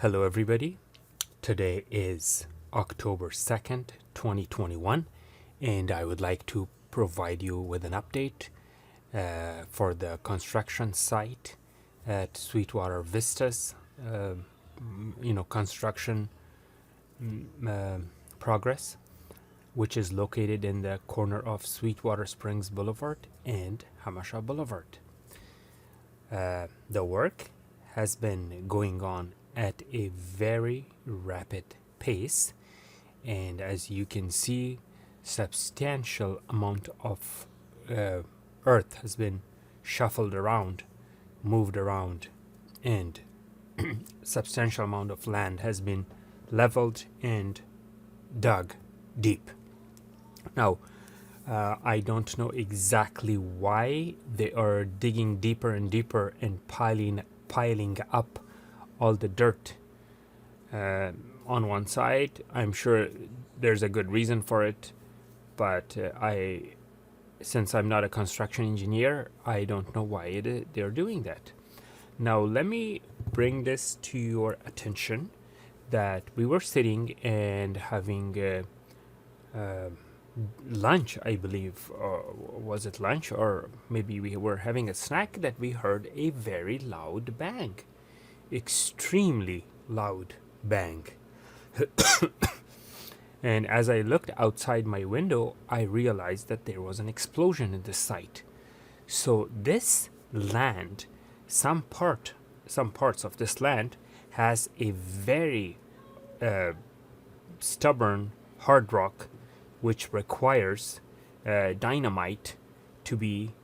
Hello, everybody. Today is October 2nd, 2021, and I would like to provide you with an update for the construction site at Sweetwater Vistas. Construction progress, which is located in the corner of Sweetwater Springs Boulevard and Hamasha Boulevard. The work has been going on at a very rapid pace, and as you can see, substantial amount of earth has been shuffled around, moved around, and substantial amount of land has been leveled and dug deep. Now, I don't know exactly why they are digging deeper and deeper and piling up all the dirt on one side. I'm sure there's a good reason for it, but since I'm not a construction engineer, I don't know why they're doing that. Now, let me bring this to your attention that we were sitting and having lunch, I believe. Was it lunch, or maybe we were having a snack, that we heard a very loud bang. Extremely loud bang. And as I looked outside my window, I realized that there was an explosion in the site. So this land, some parts of this land has a very stubborn hard rock, which requires dynamite to be,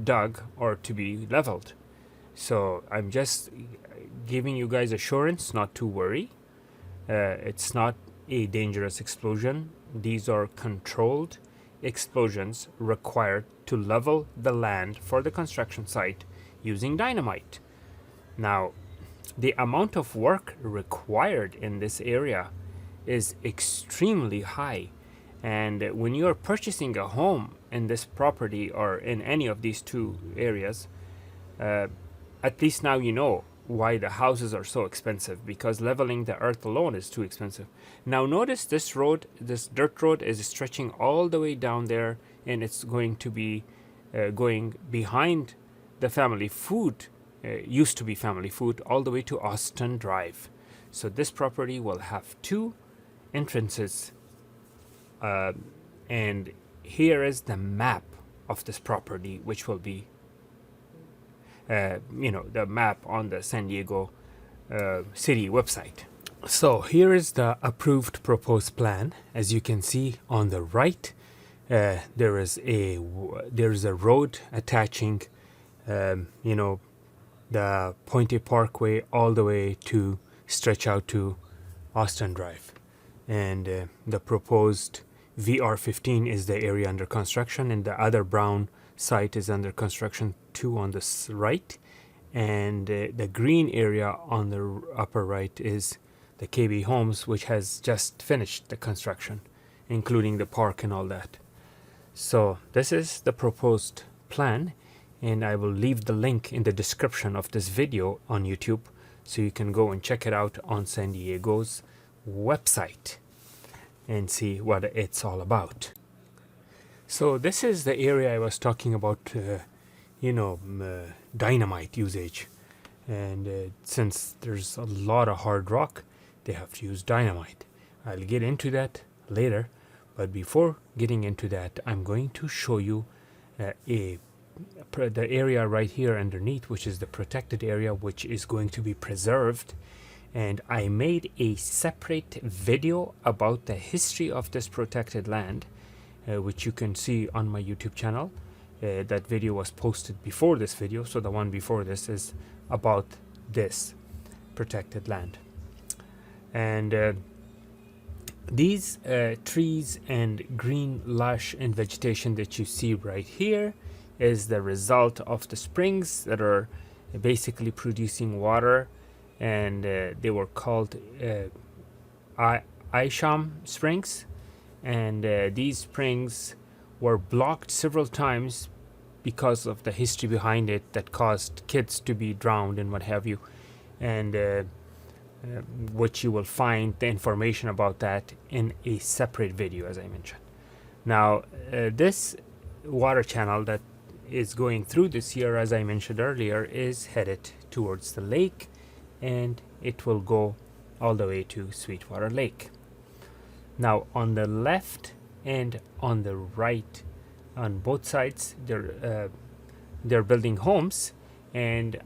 dug or to be leveled. So I'm just giving you guys assurance not to worry. It's not a dangerous explosion. These are controlled explosions required to level the land for the construction site using dynamite. Now, the amount of work required in this area is extremely high. And when you're purchasing a home in this property or in any of these two areas, at least now you know why the houses are so expensive, because leveling the earth alone is too expensive. Now notice this dirt road is stretching all the way down there, and it's going to be going behind the family food, used to be family food, all the way to Austin Drive. So this property will have two entrances, and here is the map of this property, which will be the map on the San Diego city website. So here is the approved proposed plan. As you can see on the right, there is a road attaching the Pointe Parkway all the way to stretch out to Austin Drive, and the proposed VR15 is the area under construction, and the other brown site is under construction too on the right, and the green area on the upper right is the KB Homes, which has just finished the construction, including the park and all that. So this is the proposed plan, and I will leave the link in the description of this video on YouTube, so you can go and check it out on San Diego's website and see what it's all about. So this is the area I was talking about, dynamite usage. And since there's a lot of hard rock, they have to use dynamite. I'll get into that later. But before getting into that, I'm going to show you the area right here underneath, which is the protected area, which is going to be preserved. And I made a separate video about the history of this protected land, which you can see on my YouTube channel. That video was posted before this video, so the one before this is about this protected land. And these trees and green lush and vegetation that you see right here is the result of the springs that are basically producing water, and they were called Isham Springs. And these springs were blocked several times because of the history behind it that caused kids to be drowned and what have you. And which you will find the information about that in a separate video, as I mentioned. Now, this water channel that is going through this year, as I mentioned earlier, is headed towards the lake, and it will go all the way to Sweetwater Lake. Now, on the left and on the right, on both sides, they're building homes, and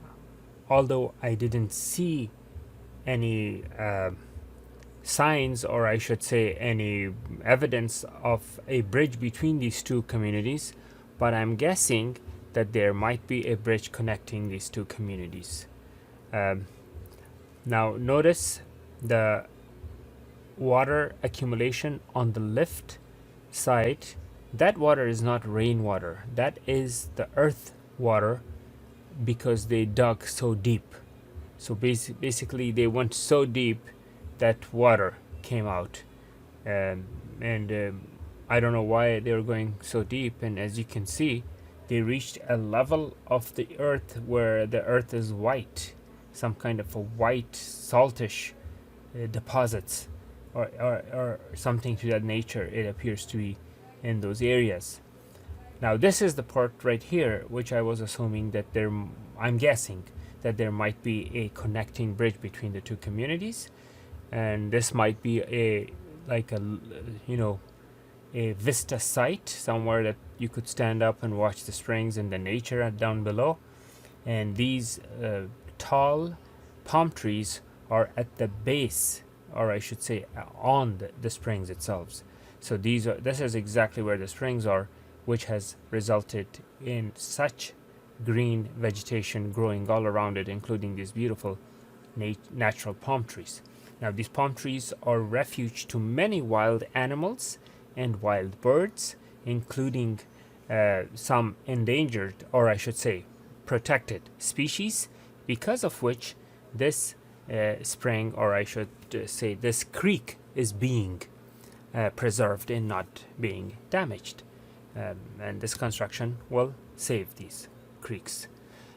although I didn't see any signs, or I should say any evidence of a bridge between these two communities, but I'm guessing that there might be a bridge connecting these two communities. Now notice the water accumulation on the left side. That water is not rainwater, that is the earth water, because they dug so deep. So basically they went so deep that water came out, and I don't know why they were going so deep. And as you can see, they reached a level of the earth where the earth is white, some kind of a white saltish deposits, or something to that nature. It appears to be in those areas. Now this is the part right here which I was assuming that I'm guessing that there might be a connecting bridge between the two communities, and this might be a Vista site somewhere that you could stand up and watch the springs and the nature down below. And these tall palm trees are at the base, or I should say on the springs itself. So this is exactly where the springs are, which has resulted in such green vegetation growing all around it, including these beautiful natural palm trees. Now these palm trees are refuge to many wild animals and wild birds, including some endangered, or I should say protected species, because of which this spring, or I should say this creek, is being preserved and not being damaged. And this construction will save these creeks.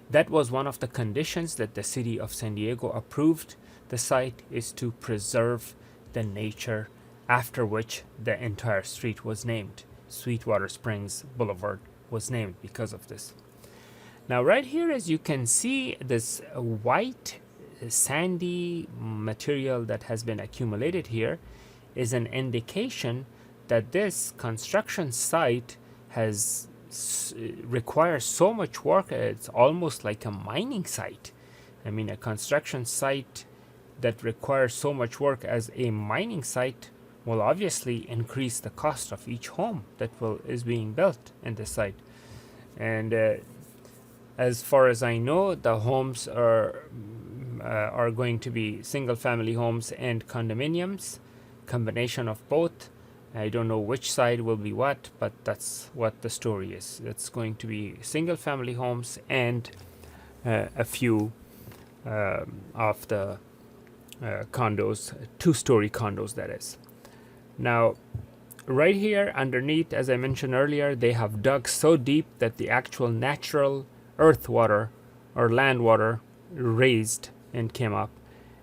That was one of the conditions that the city of San Diego approved the site, is to preserve the nature, after which the entire street was named. Sweetwater Springs Boulevard was named because of this. Now right here, as you can see, this white sandy material that has been accumulated here is an indication that this construction site requires so much work. It's almost like a mining site. I mean, a construction site that requires so much work as a mining site will obviously increase the cost of each home that is being built in the site. And as far as I know, the homes are going to be single family homes and condominiums, combination of both. I don't know which side will be what, but that's what the story is. It's going to be single family homes and a few of the condos, two-story condos, that is. Now right here underneath, as I mentioned earlier, they have dug so deep that the actual natural earth water or land water raised and came up.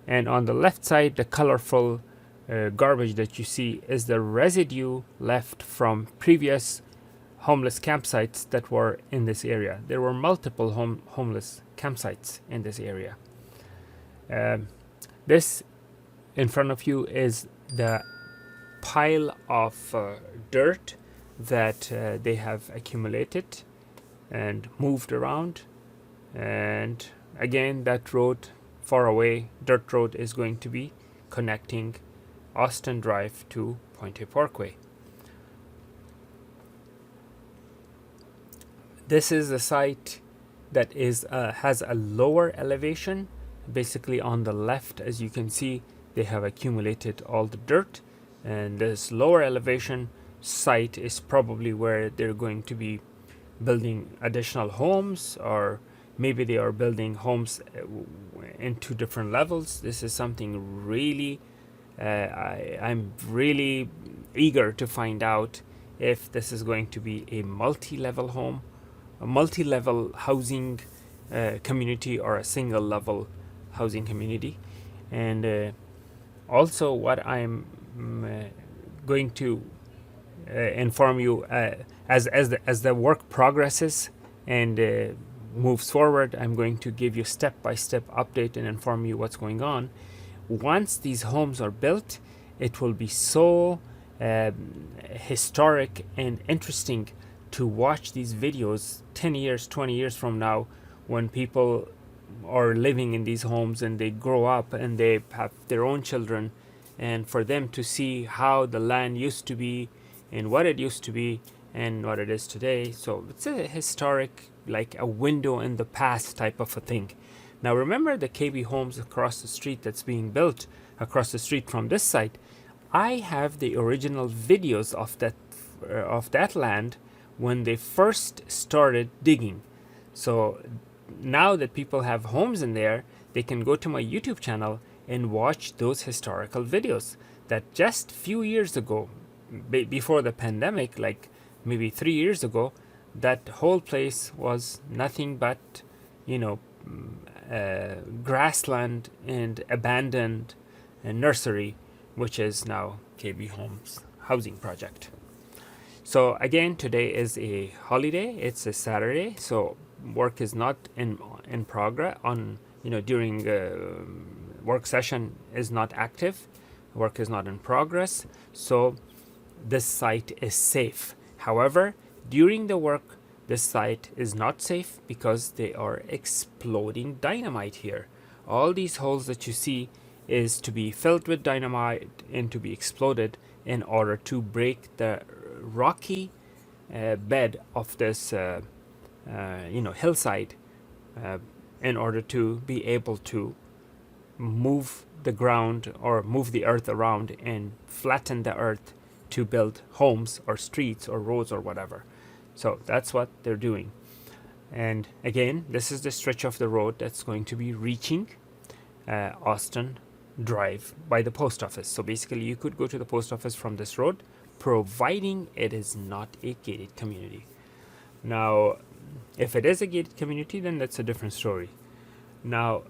And on the left side, the colorful garbage that you see is the residue left from previous homeless campsites that were in this area. There were multiple homeless campsites in this area. This in front of you is the pile of dirt that they have accumulated and moved around. And again, that road far away, dirt road, is going to be connecting Austin Drive to Pointe Parkway. This is a site that has a lower elevation. Basically on the left, as you can see, they have accumulated all the dirt, and this lower elevation site is probably where they're going to be building additional homes, or maybe they are building homes in two different levels. This is something really I'm really eager to find out if this is going to be a multi-level home, a multi-level housing community, or a single level housing community. And also what I'm going to inform you as the work progresses and moves forward. I'm going to give you step-by-step update and inform you what's going on. Once these homes are built, it will be so historic and interesting to watch these videos 10 years, 20 years from now, when people are living in these homes and they grow up and they have their own children, and for them to see how the land used to be and what it used to be and what it is today. So it's a historic, like a window in the past type of a thing. Now remember the KB homes across the street that's being built across the street from this site. I have the original videos of that land when they first started digging. So now that people have homes in there, they can go to my YouTube channel and watch those historical videos that just few years ago, before the pandemic, like maybe 3 years ago, that whole place was nothing but, you know, grassland and abandoned nursery, which is now KB Homes housing project. So again, today is a holiday. It's a Saturday, so work is not in progress. On during work session is not active. Work is not in progress. So this site is safe. However, during the work, this site is not safe because they are exploding dynamite here. All these holes that you see is to be filled with dynamite and to be exploded in order to break the rocky bed of this hillside, in order to be able to move the ground or move the earth around and flatten the earth to build homes or streets or roads or whatever. So that's what they're doing. And again, this is the stretch of the road that's going to be reaching Austin Drive by the post office. So basically you could go to the post office from this road, providing it is not a gated community. Now, if it is a gated community, then that's a different story. Now,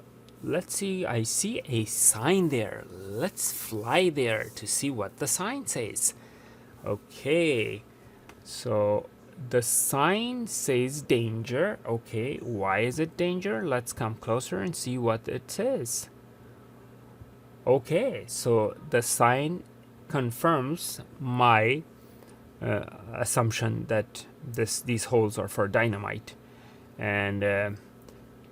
let's see, I see a sign there. Let's fly there to see what the sign says. Okay, so the sign says danger. Okay, why is it danger? Let's come closer and see what it says. Okay, so the sign confirms my assumption that these holes are for dynamite. And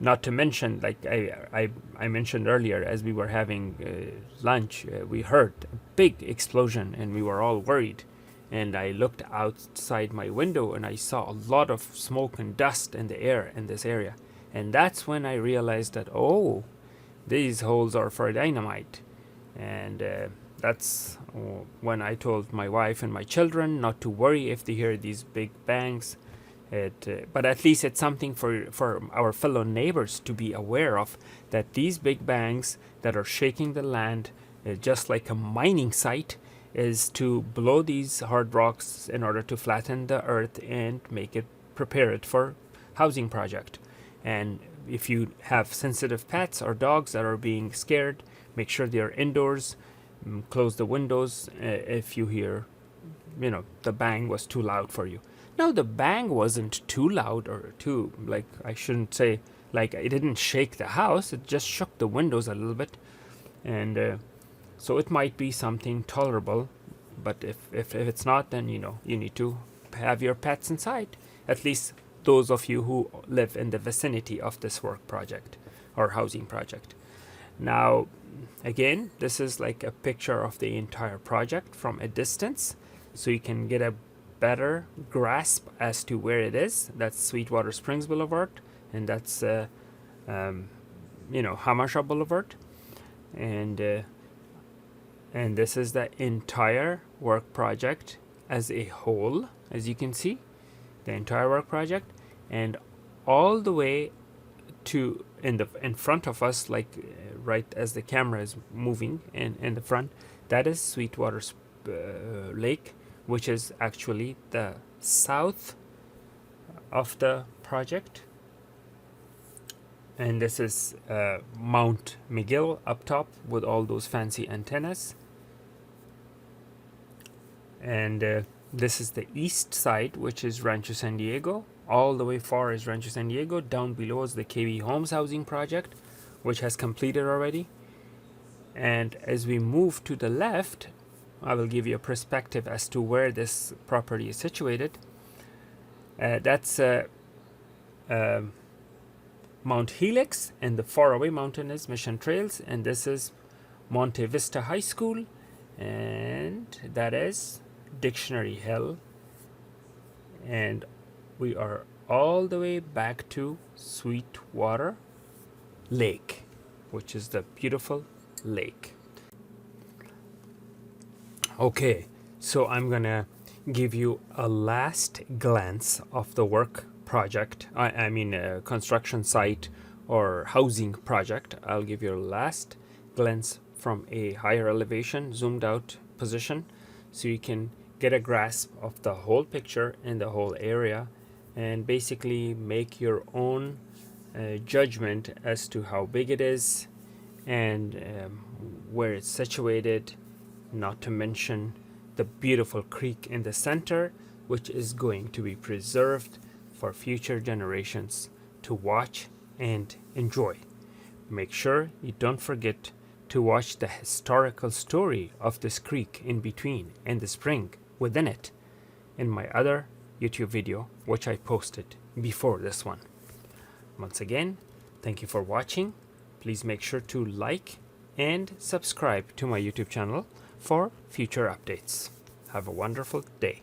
not to mention, like I mentioned earlier, as we were having lunch, we heard a big explosion and we were all worried. And I looked outside my window and I saw a lot of smoke and dust in the air in this area. And that's when I realized that, oh, these holes are for dynamite. And that's when I told my wife and my children not to worry if they hear these big bangs. But at least it's something for our fellow neighbors to be aware of, that these big bangs that are shaking the land, just like a mining site, is to blow these hard rocks in order to flatten the earth and prepare it for housing project. And if you have sensitive pets or dogs that are being scared, make sure they are indoors. Close the windows if you hear, the bang was too loud for you. No, the bang wasn't too loud or too, I shouldn't say, it didn't shake the house. It just shook the windows a little bit. And so it might be something tolerable. But if it's not, then, you need to have your pets inside. At least those of you who live in the vicinity of this work project or housing project. Now, again, this is like a picture of the entire project from a distance, so you can get a better grasp as to where it is. That's Sweetwater Springs Boulevard, and that's Hamasha Boulevard, and this is the entire work project as a whole, as you can see, the entire work project, and all the way to in front of us, right as the camera is moving in the front, that is Sweetwater Lake, which is actually the south of the project. And this is Mount McGill up top with all those fancy antennas. And this is the east side, which is Rancho San Diego. All the way far is Rancho San Diego. Down below is the KB Homes housing project, which has completed already. And as we move to the left, I will give you a perspective as to where this property is situated. That's Mount Helix, and the faraway mountain is Mission Trails, and this is Monte Vista High School, and that is Dictionary Hill. And we are all the way back to Sweetwater Lake, which is the beautiful lake. Okay, so I'm gonna give you a last glance of the work project. I mean construction site or housing project. I'll give you a last glance from a higher elevation, zoomed out position, so you can get a grasp of the whole picture and the whole area, and basically make your own judgment as to how big it is and where it's situated, not to mention the beautiful creek in the center, which is going to be preserved for future generations to watch and enjoy. Make sure you don't forget to watch the historical story of this creek in between and the spring within it in my other YouTube video, which I posted before this one. Once again, thank you for watching. Please make sure to like and subscribe to my YouTube channel for future updates. Have a wonderful day.